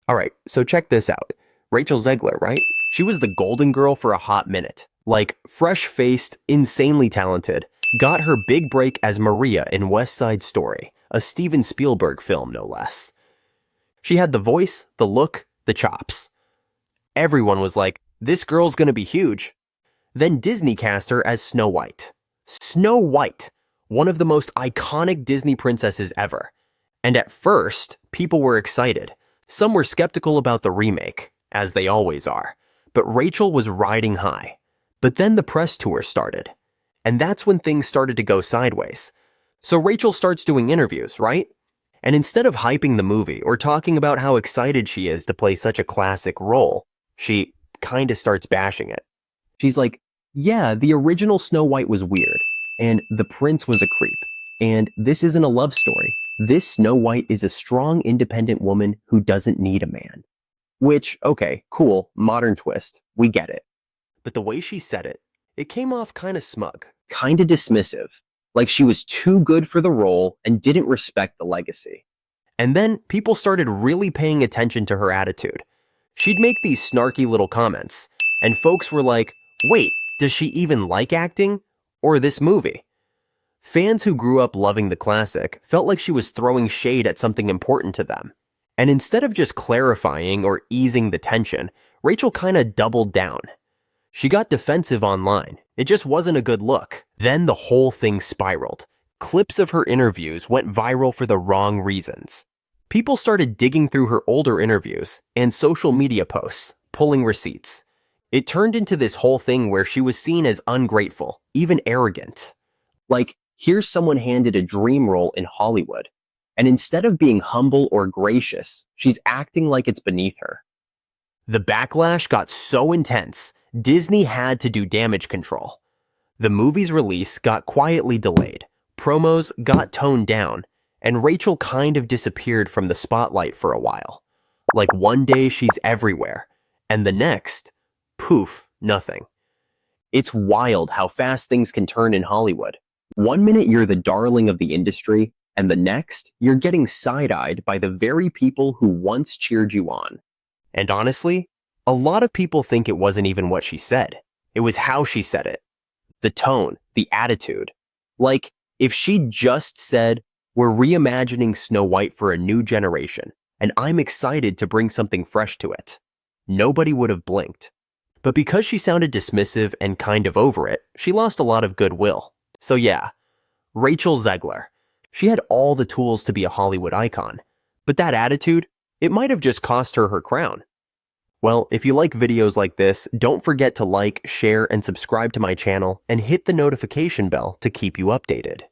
Alright, so check this out. Rachel Zegler, right? She was the golden girl for a hot minute. Like, fresh-faced, insanely talented. Got her big break as Maria in West Side Story, a Steven Spielberg film, no less. She had the voice, the look, the chops. Everyone was like, this girl's gonna be huge. Then Disney cast her as Snow White. Snow White, one of the most iconic Disney princesses ever. And at first, people were excited. Some were skeptical about the remake, as they always are. But Rachel was riding high. But then the press tour started. And that's when things started to go sideways. So Rachel starts doing interviews, right? And instead of hyping the movie or talking about how excited she is to play such a classic role, she kinda starts bashing it. She's like, yeah, the original Snow White was weird, and the prince was a creep, and this isn't a love story. This Snow White is a strong, independent woman who doesn't need a man. Which, okay, cool, modern twist, we get it. But the way she said it, it came off kinda smug, kinda dismissive, like she was too good for the role and didn't respect the legacy. And then people started really paying attention to her attitude. She'd make these snarky little comments, and folks were like, wait, does she even like acting? Or this movie? Fans who grew up loving the classic felt like she was throwing shade at something important to them. And instead of just clarifying or easing the tension, Rachel kinda doubled down. She got defensive online. It just wasn't a good look. Then the whole thing spiraled. Clips of her interviews went viral for the wrong reasons. People started digging through her older interviews and social media posts, pulling receipts. It turned into this whole thing where she was seen as ungrateful, even arrogant. Like, here's someone handed a dream role in Hollywood, and instead of being humble or gracious, she's acting like it's beneath her. The backlash got so intense, Disney had to do damage control. The movie's release got quietly delayed, promos got toned down, and Rachel kind of disappeared from the spotlight for a while. Like one day she's everywhere, and the next, poof, nothing. It's wild how fast things can turn in Hollywood. One minute you're the darling of the industry, and the next, you're getting side-eyed by the very people who once cheered you on. And honestly, a lot of people think it wasn't even what she said. It was how she said it. The tone, the attitude. Like, if she just said, we're reimagining Snow White for a new generation, and I'm excited to bring something fresh to it, nobody would have blinked. But because she sounded dismissive and kind of over it, she lost a lot of goodwill. So yeah, Rachel Zegler. She had all the tools to be a Hollywood icon, but that attitude, it might have just cost her her crown. Well, if you like videos like this, don't forget to like, share, and subscribe to my channel, and hit the notification bell to keep you updated.